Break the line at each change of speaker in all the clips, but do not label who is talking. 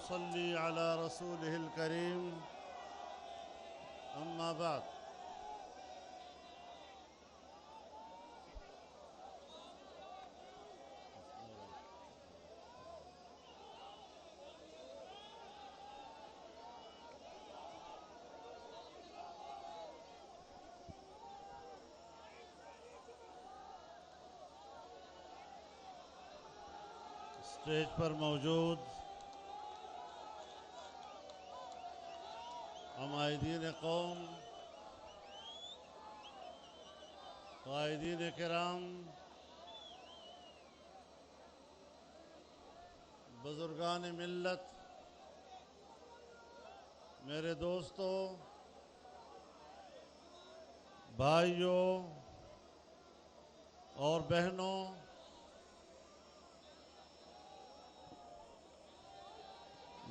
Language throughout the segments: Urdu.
نصلي على رسوله الكريم أما بعد اسٹیج پر موجود عمائدین قوم، قائدین کرام، بزرگان ملت، میرے دوستوں، بھائیوں اور بہنوں،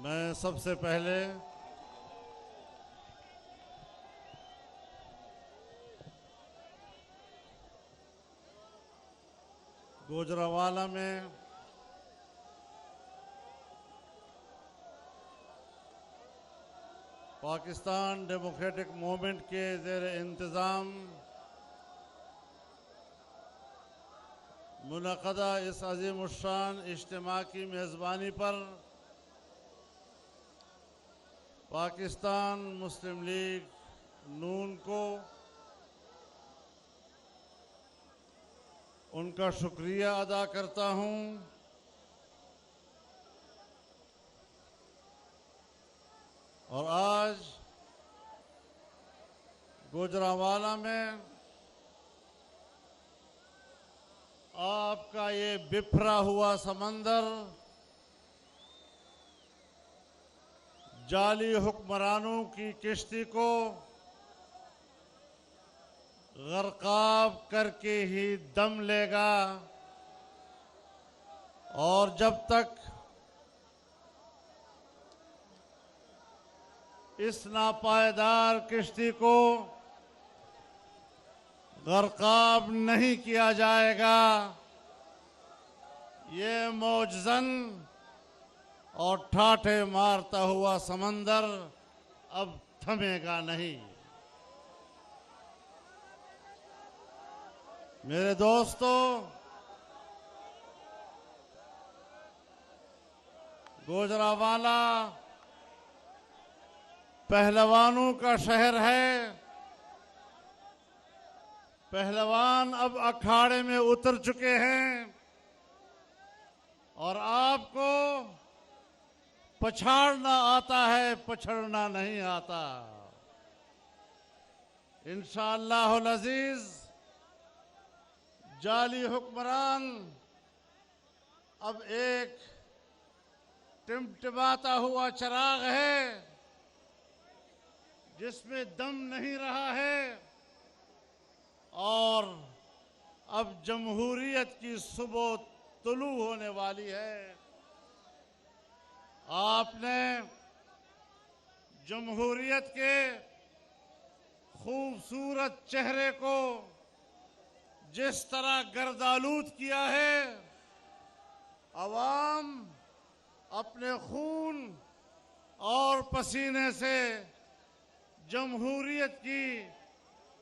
میں سب سے پہلے گوجرانوالہ میں پاکستان ڈیموکریٹک موومنٹ کے زیر انتظام منعقدہ اس عظیم الشان اجتماع کی میزبانی پر پاکستان مسلم لیگ نون کو ان کا شکریہ ادا کرتا ہوں اور آج گوجرانوالہ میں آپ کا یہ بکھرا ہوا سمندر جعلی حکمرانوں کی کشتی کو غرقاب کر کے ہی دم لے گا، اور جب تک اس ناپائیدار کشتی کو غرقاب نہیں کیا جائے گا، یہ موجزن اور ٹھاٹھے مارتا ہوا سمندر اب تھمے گا نہیں۔ میرے دوستو، گوجرانوالہ پہلوانوں کا شہر ہے۔ پہلوان اب اکھاڑے میں اتر چکے ہیں اور آپ کو پچھاڑنا آتا ہے، پچھڑنا نہیں آتا۔ انشاءاللہ العزیز جعلی حکمران اب ایک ٹمٹماتا ہوا چراغ ہے جس میں دم نہیں رہا ہے، اور اب جمہوریت کی صبح طلوع ہونے والی ہے۔ آپ نے جمہوریت کے خوبصورت چہرے کو جس طرح گردآلود کیا ہے، عوام اپنے خون اور پسینے سے جمہوریت کی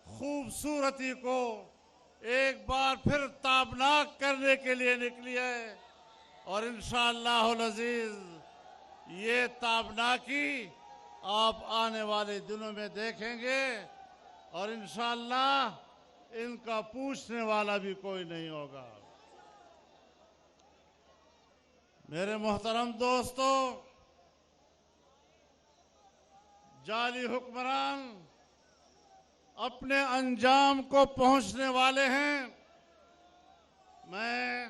خوبصورتی کو ایک بار پھر تابناک کرنے کے لیے نکلی ہے، اور انشاءاللہ العزیز یہ تابناکی آپ آنے والے دنوں میں دیکھیں گے، اور انشاءاللہ ان کا پوچھنے والا بھی کوئی نہیں ہوگا۔ میرے محترم دوستو، جعلی حکمران اپنے انجام کو پہنچنے والے ہیں۔ میں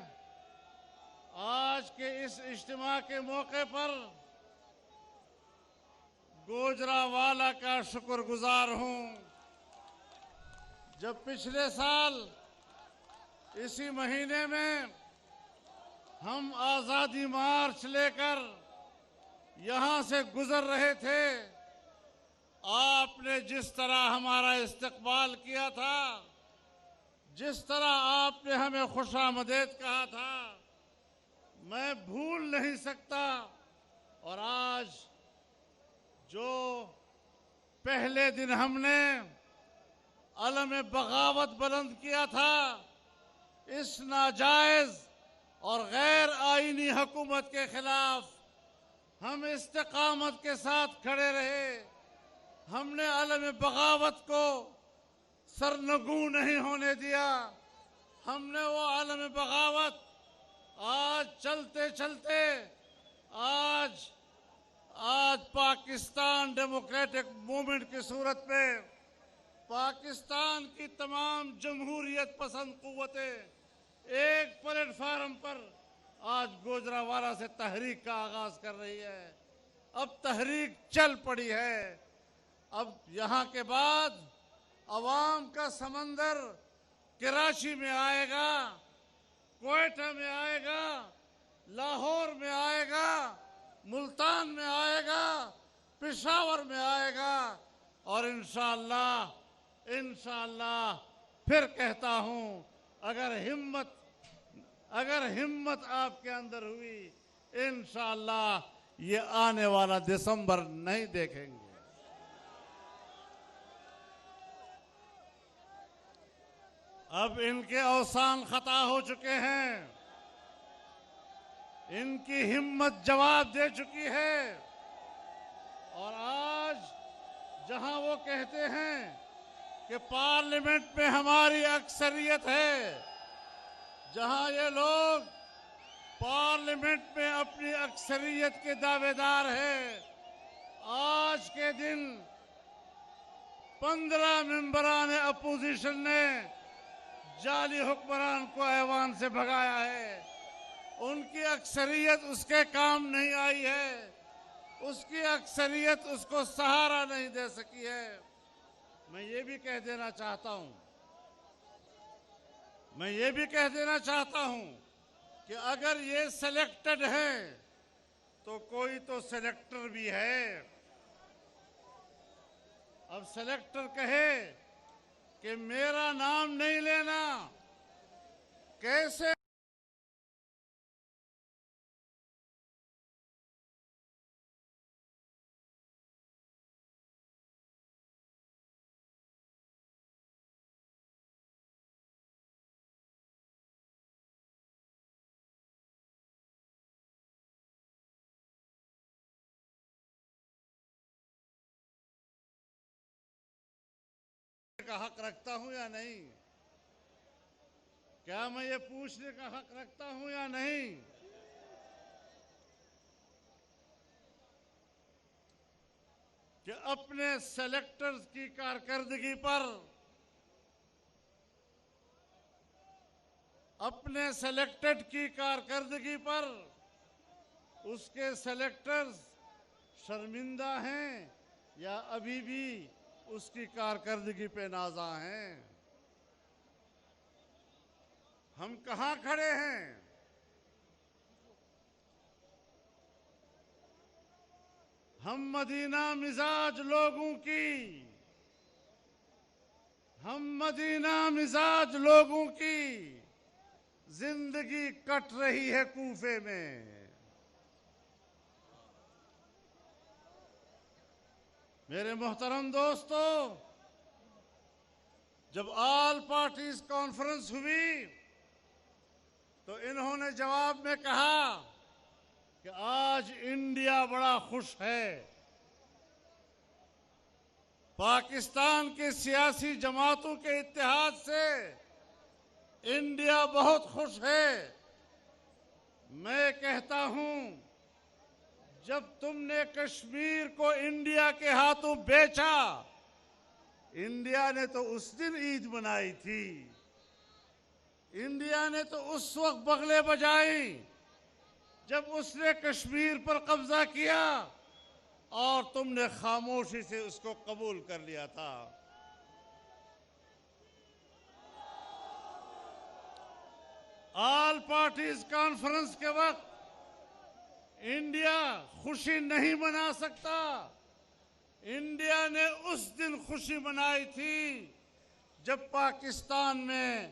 آج کے اس اجتماع کے موقع پر گوجرانوالہ کا شکر گزار ہوں۔ جب پچھلے سال اسی مہینے میں ہم آزادی مارچ لے کر یہاں سے گزر رہے تھے، آپ نے جس طرح ہمارا استقبال کیا تھا، جس طرح آپ نے ہمیں خوش آمدید کہا تھا، میں بھول نہیں سکتا، اور آج آج جو پہلے دن ہم نے علم بغاوت بلند کیا تھا، اس ناجائز اور غیر آئینی حکومت کے خلاف ہم استقامت کے ساتھ کھڑے رہے. ہم نے علم بغاوت کو سرنگوں نہیں ہونے دیا. ہم نے وہ علم بغاوت آج چلتے چلتے آج پاکستان ڈیموکریٹک موومنٹ کی صورت میں پاکستان کی تمام جمہوریت پسند قوتیں ایک پلیٹ فارم پر آج گوجرانوالہ سے تحریک کا آغاز کر رہی ہے. اب تحریک چل پڑی ہے. اب یہاں کے بعد عوام کا سمندر کراچی میں آئے گا، کوئٹہ میں آئے گا، لاہور میں آئے گا، ملتان میں آئے گا، پشاور میں آئے گا، اور انشاءاللہ پھر کہتا ہوں اگر ہمت آپ کے اندر ہوئی، انشاءاللہ یہ آنے والا دسمبر نہیں دیکھیں گے. اب ان کے اوسان خطا ہو چکے ہیں، ان کی ہمت جواب دے چکی ہے. اور آج جہاں وہ کہتے ہیں کہ پارلیمنٹ میں ہماری اکثریت ہے، جہاں یہ لوگ پارلیمنٹ میں اپنی اکثریت کے دعوے دار ہیں، آج کے دن 15 ممبران اپوزیشن نے جعلی حکمران کو ایوان سے بھگایا ہے. ان کی اکثریت اس کے کام نہیں آئی ہے، اس کی اکثریت اس کو سہارا نہیں دے سکی ہے. میں یہ بھی کہہ دینا چاہتا ہوں کہ اگر یہ سلیکٹڈ ہیں تو کوئی تو سلیکٹر بھی ہے. اب سلیکٹر کہے کہ میرا نام نہیں لینا، کیسے کا حق رکھتا ہوں یا نہیں؟ کیا میں یہ پوچھنے کا حق رکھتا ہوں یا نہیں؟ کہ اپنے سلیکٹرز کی کارکردگی پر، اپنے سلیکٹڈ کی کارکردگی پر اس کے سلیکٹرز شرمندہ ہیں یا ابھی بھی اس کی کارکردگی پہ نازاں ہیں؟ ہم کہاں کھڑے ہیں؟ ہم مدینہ مزاج لوگوں کی زندگی کٹ رہی ہے کوفے میں. میرے محترم دوستو، جب آل پارٹیز کانفرنس ہوئی تو انہوں نے جواب میں کہا کہ آج انڈیا بڑا خوش ہے. پاکستان کی سیاسی جماعتوں کے اتحاد سے انڈیا بہت خوش ہے. میں کہتا ہوں جب تم نے کشمیر کو انڈیا کے ہاتھوں بیچا، انڈیا نے تو اس دن عید منائی تھی، انڈیا نے تو اس وقت بغلے بجائی جب اس نے کشمیر پر قبضہ کیا، اور تم نے خاموشی سے اس کو قبول کر لیا تھا. آل پارٹیز کانفرنس کے وقت انڈیا خوشی نہیں منا سکتا. انڈیا نے اس دن خوشی منائی تھی جب پاکستان میں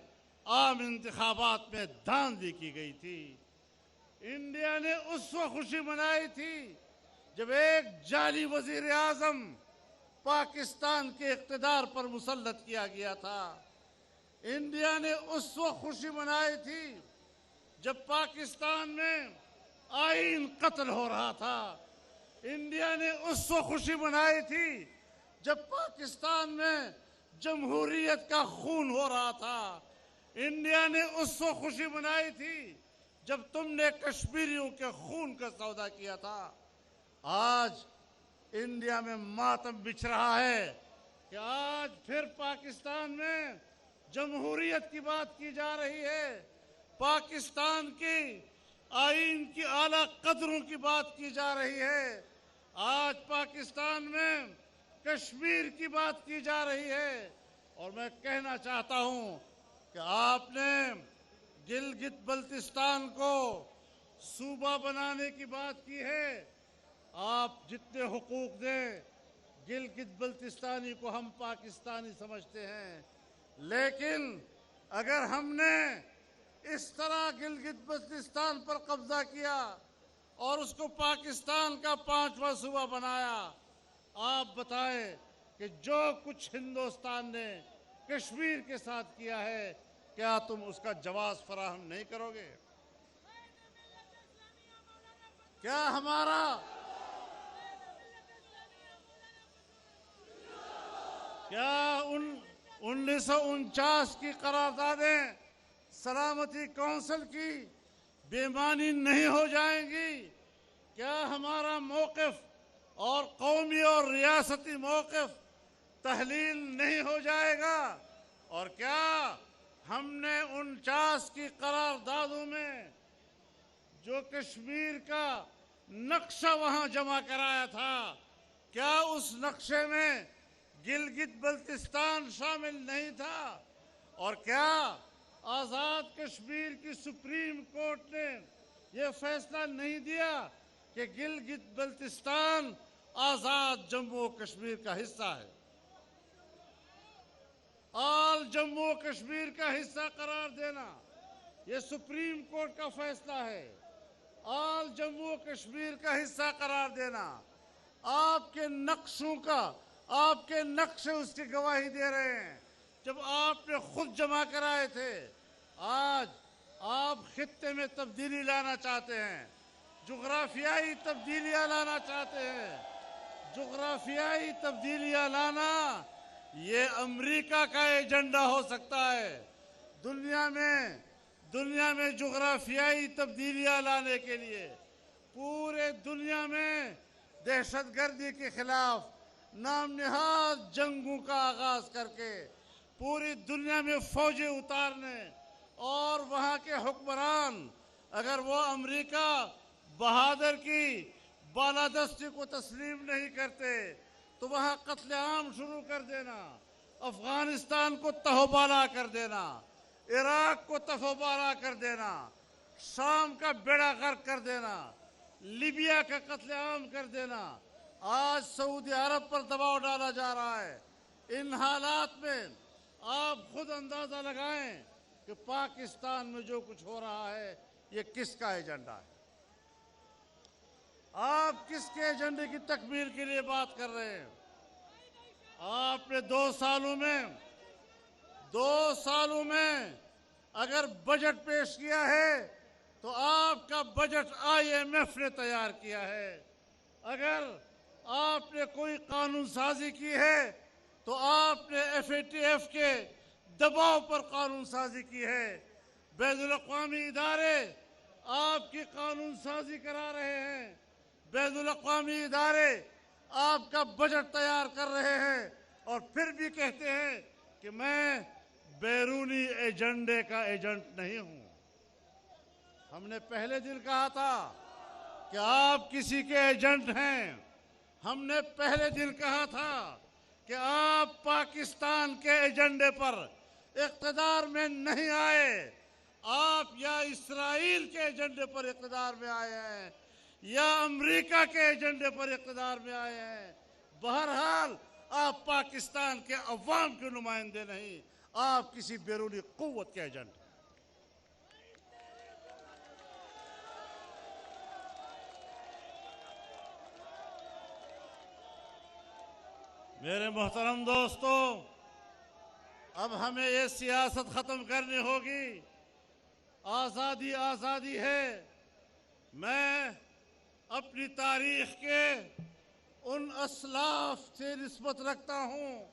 عام انتخابات میں دھاندلی کی گئی تھی. انڈیا نے اس وقت خوشی منائی تھی جب ایک جعلی وزیر اعظم پاکستان کے اقتدار پر مسلط کیا گیا تھا، انڈیا نے اس وقت خوشی منائی تھی جب پاکستان میں آئین قتل ہو رہا تھا۔ انڈیا نے اس وقت خوشی منائی تھی جب پاکستان میں جمہوریت کا خون ہو رہا تھا۔ انڈیا نے اس وقت خوشی منائی تھی جب تم نے کشمیریوں کے خون کا سودا کیا تھا۔ آج انڈیا میں ماتم بچھ رہا ہے کہ آج پھر پاکستان میں جمہوریت کی بات کی جا رہی ہے، پاکستان کی آئین کی اعلیٰ قدروں کی بات کی جا رہی ہے، آج پاکستان میں کشمیر کی بات کی جا رہی ہے۔ اور میں کہنا چاہتا ہوں کہ آپ نے گلگت بلتستان کو صوبہ بنانے کی بات کی ہے، آپ جتنے حقوق دیں، گلگت بلتستانی کو ہم پاکستانی سمجھتے ہیں، لیکن اگر ہم نے اس طرح گلگت بلتستان پر قبضہ کیا اور اس کو پاکستان کا 5واں صوبہ بنایا، آپ بتائیں کہ جو کچھ ہندوستان نے کشمیر کے ساتھ کیا ہے، کیا تم اس کا جواز فراہم نہیں کرو گے؟ کیا ہمارا کیا 1949 کی قراردادیں سلامتی کونسل کی بے معنی نہیں ہو جائیں گی؟ کیا ہمارا موقف اور قومی اور ریاستی موقف تحلیل نہیں ہو جائے گا؟ اور کیا ہم نے 49 کی قراردادوں میں جو کشمیر کا نقشہ وہاں جمع کرایا تھا، کیا اس نقشے میں گلگت بلتستان شامل نہیں تھا؟ اور کیا آزاد کشمیر کی سپریم کورٹ نے یہ فیصلہ نہیں دیا کہ گلگت بلتستان آزاد جموں و کشمیر کا حصہ ہے، آل جموں و کشمیر کا حصہ قرار دینا یہ سپریم کورٹ کا فیصلہ ہے، آل جموں و کشمیر کا حصہ قرار دینا آپ کے نقشوں کا، آپ کے نقشے اس کی گواہی دے رہے ہیں جب آپ نے خود جمع کرائے تھے۔ آج آپ خطے میں تبدیلی لانا چاہتے ہیں، جغرافیائی تبدیلیاں لانا چاہتے ہیں۔ جغرافیائی تبدیلیاں لانا یہ امریکہ کا ایجنڈا ہو سکتا ہے۔ دنیا میں جغرافیائی تبدیلیاں لانے کے لیے پورے دنیا میں دہشت گردی کے خلاف نام نہاد جنگوں کا آغاز کر کے پوری دنیا میں فوجیں اتارنے، اور وہاں کے حکمران اگر وہ امریکہ بہادر کی بالادستی کو تسلیم نہیں کرتے تو وہاں قتل عام شروع کر دینا، افغانستان کو تہوبالا کر دینا، عراق کو تہوبالا کر دینا، شام کا بیڑا غرق کر دینا، لیبیا کا قتل عام کر دینا۔ آج سعودی عرب پر دباؤ ڈالا جا رہا ہے۔ ان حالات میں آپ خود اندازہ لگائیں کہ پاکستان میں جو کچھ ہو رہا ہے یہ کس کا ایجنڈا ہے؟ آپ کس کے ایجنڈے کی تکمیل کے لیے بات کر رہے ہیں؟ آپ نے 2 سالوں میں اگر بجٹ پیش کیا ہے تو آپ کا بجٹ IMF نے تیار کیا ہے۔ اگر آپ نے کوئی قانون سازی کی ہے تو آپ نے FATF کے دباؤ پر قانون سازی کی ہے۔ بین الاقوامی ادارے آپ کی قانون سازی کرا رہے ہیں، بین الاقوامی ادارے آپ کا بجٹ تیار کر رہے ہیں، اور پھر بھی کہتے ہیں کہ میں بیرونی ایجنڈے کا ایجنٹ نہیں ہوں۔ ہم نے پہلے دن کہا تھا کہ آپ کسی کے ایجنٹ ہیں۔ ہم نے پہلے دن کہا تھا کہ آپ پاکستان کے ایجنڈے پر اقتدار میں نہیں آئے، آپ یا اسرائیل کے ایجنڈے پر اقتدار میں آئے ہیں یا امریکہ کے ایجنڈے پر اقتدار میں آئے ہیں۔ بہرحال آپ پاکستان کے عوام کے نمائندے نہیں، آپ کسی بیرونی قوت کے ایجنٹ ہیں۔ میرے محترم دوستو، اب ہمیں یہ سیاست ختم کرنی ہوگی۔ آزادی آزادی ہے۔ میں اپنی تاریخ کے ان اسلاف سے نسبت رکھتا ہوں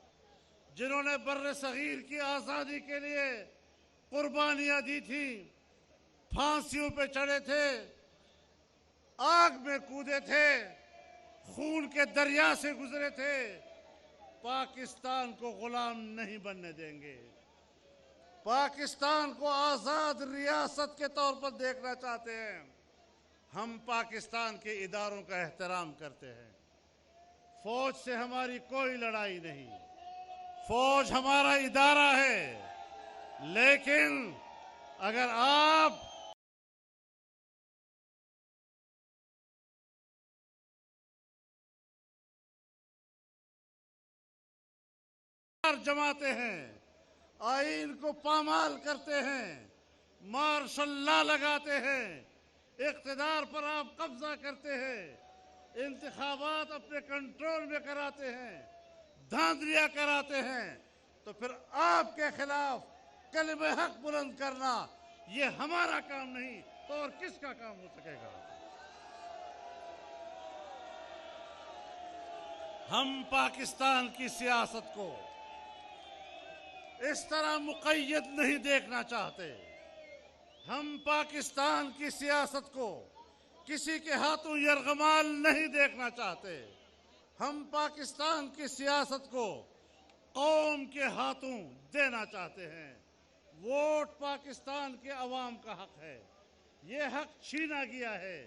جنہوں نے بر صغیر کی آزادی کے لیے قربانیاں دی تھیں، پھانسیوں پہ چڑھے تھے، آگ میں کودے تھے، خون کے دریا سے گزرے تھے۔ پاکستان کو غلام نہیں بننے دیں گے۔ پاکستان کو آزاد ریاست کے طور پر دیکھنا چاہتے ہیں۔ ہم پاکستان کے اداروں کا احترام کرتے ہیں۔ فوج سے ہماری کوئی لڑائی نہیں، فوج ہمارا ادارہ ہے، لیکن اگر آپ جماتے ہیں، آئین کو پامال کرتے ہیں، مارشل لا لگاتے ہیں، اقتدار پر آپ قبضہ کرتے ہیں، انتخابات اپنے کنٹرول میں کراتے ہیں، دھاندلیاں کراتے ہیں، تو پھر آپ کے خلاف کلمہ حق بلند کرنا یہ ہمارا کام نہیں تو اور کس کا کام ہو سکے گا؟ ہم پاکستان کی سیاست کو اس طرح مقید نہیں دیکھنا چاہتے۔ ہم پاکستان کی سیاست کو کسی کے ہاتھوں یرغمال نہیں دیکھنا چاہتے۔ ہم پاکستان کی سیاست کو قوم کے ہاتھوں دینا چاہتے ہیں۔ ووٹ پاکستان کے عوام کا حق ہے، یہ حق چھینا گیا ہے،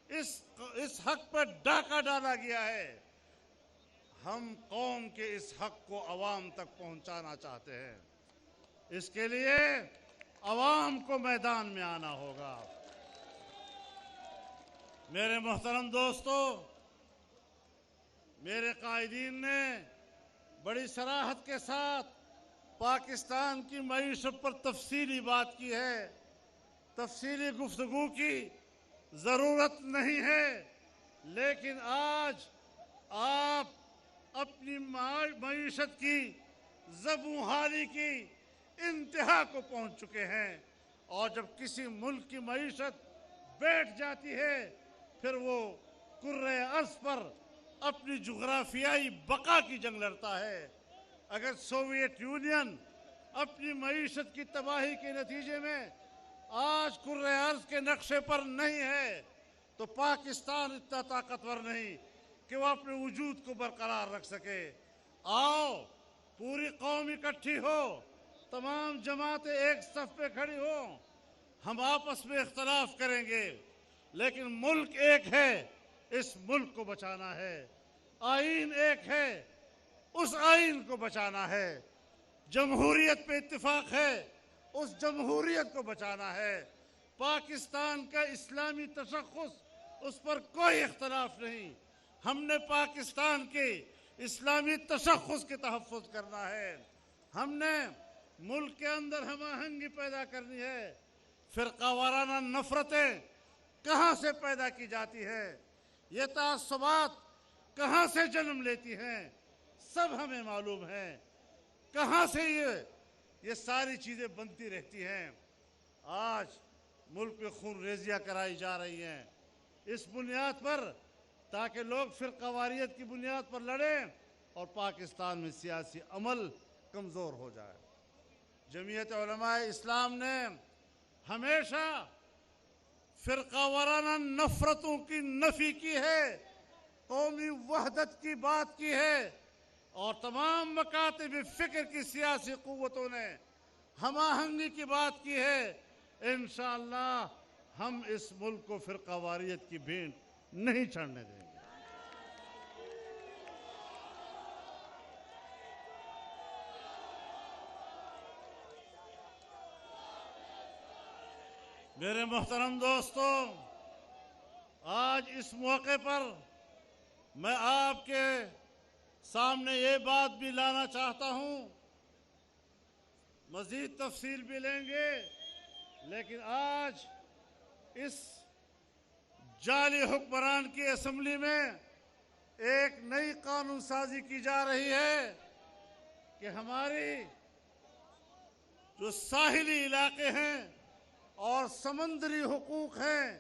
اس حق پر ڈاکہ ڈالا گیا ہے۔ ہم قوم کے اس حق کو عوام تک پہنچانا چاہتے ہیں۔ اس کے لیے عوام کو میدان میں آنا ہوگا۔ میرے محترم دوستو، میرے قائدین نے بڑی صراحت کے ساتھ پاکستان کی معیشت پر تفصیلی بات کی ہے۔ تفصیلی گفتگو کی ضرورت نہیں ہے، لیکن آج آپ اپنی معیشت کی زبوں حالی کی انتہا کو پہنچ چکے ہیں، اور جب کسی ملک کی معیشت بیٹھ جاتی ہے پھر وہ کرۂ ارض پر اپنی جغرافیائی بقا کی جنگ لڑتا ہے۔ اگر سوویت یونین اپنی معیشت کی تباہی کے نتیجے میں آج کرۂ ارض کے نقشے پر نہیں ہے تو پاکستان اتنا طاقتور نہیں کہ وہ اپنے وجود کو برقرار رکھ سکے۔ آؤ پوری قوم اکٹھی ہو، تمام جماعتیں ایک صف پہ کھڑی ہوں، ہم آپس میں اختلاف کریں گے لیکن ملک ایک ہے، اس ملک کو بچانا ہے۔ آئین ایک ہے، اس آئین کو بچانا ہے۔ جمہوریت پہ اتفاق ہے، اس جمہوریت کو بچانا ہے۔ پاکستان کا اسلامی تشخص، اس پر کوئی اختلاف نہیں۔ ہم نے پاکستان کے اسلامی تشخص کے تحفظ کرنا ہے۔ ہم نے ملک کے اندر ہم آہنگی پیدا کرنی ہے۔ فرقہ وارانہ نفرتیں کہاں سے پیدا کی جاتی ہے، یہ تعصبات کہاں سے جنم لیتی ہیں، سب ہمیں معلوم ہے۔ کہاں سے یہ ساری چیزیں بنتی رہتی ہیں۔ آج ملک میں خون ریزیاں کرائی جا رہی ہیں اس بنیاد پر تاکہ لوگ فرقہ واریت کی بنیاد پر لڑیں اور پاکستان میں سیاسی عمل کمزور ہو جائے۔ جمعیت علماء اسلام نے ہمیشہ فرقہ وارانہ نفرتوں کی نفی کی ہے، قومی وحدت کی بات کی ہے، اور تمام مکاتب فکر کی سیاسی قوتوں نے ہم آہنگی کی بات کی ہے۔ انشاءاللہ ہم اس ملک کو فرقہ واریت کی بھینٹ نہیں چڑھنے دیں گے۔ میرے محترم دوستو، آج اس موقع پر میں آپ کے سامنے یہ بات بھی لانا چاہتا ہوں، مزید تفصیل بھی لیں گے، لیکن آج اس جعلی حکمران کی اسمبلی میں ایک نئی قانون سازی کی جا رہی ہے کہ ہماری جو ساحلی علاقے ہیں اور سمندری حقوق ہیں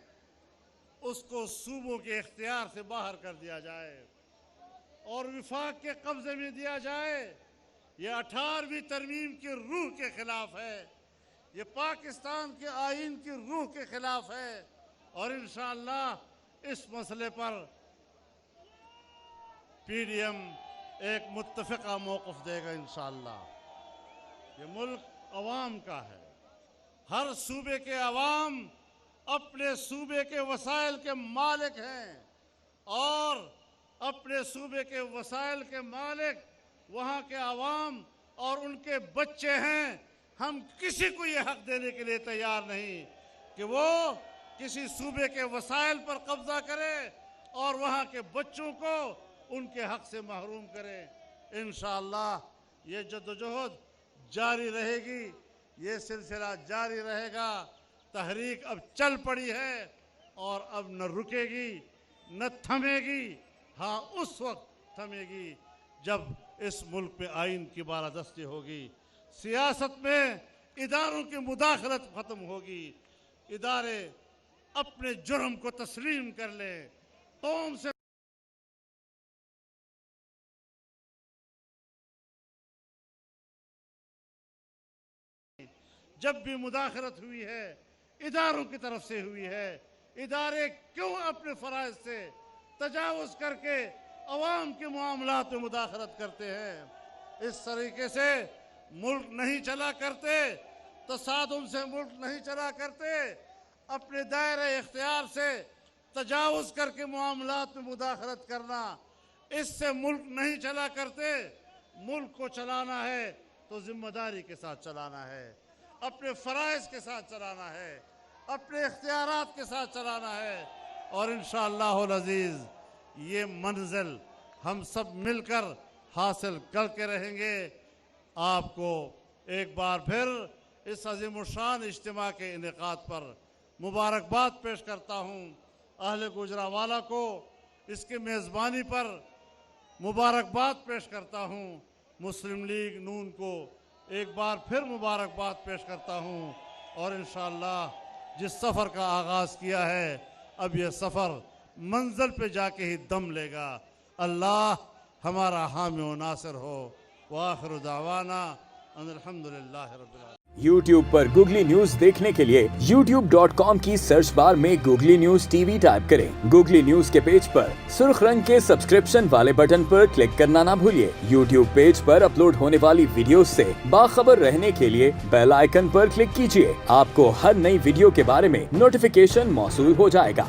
اس کو صوبوں کے اختیار سے باہر کر دیا جائے اور وفاق کے قبضے میں دیا جائے۔ یہ 18ویں ترمیم کی روح کے خلاف ہے، یہ پاکستان کے آئین کی روح کے خلاف ہے، اور انشاءاللہ اس مسئلے پر پی ڈی ایم ایک متفقہ موقف دے گا انشاءاللہ۔ یہ ملک عوام کا ہے، ہر صوبے کے عوام اپنے صوبے کے وسائل کے مالک ہیں، اور اپنے صوبے کے وسائل کے مالک وہاں کے عوام اور ان کے بچے ہیں۔ ہم کسی کو یہ حق دینے کے لیے تیار نہیں کہ وہ کسی صوبے کے وسائل پر قبضہ کرے اور وہاں کے بچوں کو ان کے حق سے محروم کرے۔ انشاءاللہ یہ جدوجہد جاری رہے گی، یہ سلسلہ جاری رہے گا۔ تحریک اب چل پڑی ہے اور اب نہ رکے گی نہ تھمے گی۔ ہاں اس وقت تھمے گی جب اس ملک میں آئین کی بالادستی ہوگی، سیاست میں اداروں کی مداخلت ختم ہوگی، ادارے اپنے جرم کو تسلیم کر لیں، قوم سے جب بھی مداخلت ہوئی ہے اداروں کی طرف سے ہوئی ہے۔ ادارے کیوں اپنے فرائض سے تجاوز کر کے عوام کے معاملات میں مداخلت کرتے ہیں؟ اس طریقے سے ملک نہیں چلا کرتے، تصادم سے ملک نہیں چلا کرتے۔ اپنے دائرہ اختیار سے تجاوز کر کے معاملات میں مداخلت کرنا، اس سے ملک نہیں چلا کرتے۔ ملک کو چلانا ہے تو ذمہ داری کے ساتھ چلانا ہے، اپنے فرائض کے ساتھ چلانا ہے، اپنے اختیارات کے ساتھ چلانا ہے، اور انشاءاللہ العزیز یہ منزل ہم سب مل کر حاصل کر کے رہیں گے۔ آپ کو ایک بار پھر اس عظیم الشان اجتماع کے انعقاد پر مبارکباد پیش کرتا ہوں۔ اہل گوجرانوالہ کو اس کی میزبانی پر مبارکباد پیش کرتا ہوں۔ مسلم لیگ نون کو ایک بار پھر مبارکباد پیش کرتا ہوں، اور انشاءاللہ جس سفر کا آغاز کیا ہے اب یہ سفر منزل پہ جا کے ہی دم لے گا۔ اللہ ہمارا حامی و ناصر ہو۔ وآخر دعوانا ان الحمدللہ رب العالمین۔
YouTube پر گوگلی نیوز دیکھنے کے لیے youtube.com کی سرچ بار میں googly news T V type کریں۔ گوگلی نیوز کے پیج پر سرخ رنگ کے سبسکرپشن والے بٹن پر کلک کرنا نہ بھولیے۔ YouTube پیج پر اپلوڈ ہونے والی ویڈیوز سے باخبر رہنے کے لیے بیل آئیکن پر کلک کیجیے۔ آپ کو ہر نئی ویڈیو کے بارے میں نوٹیفیکیشن موصول ہو جائے گا۔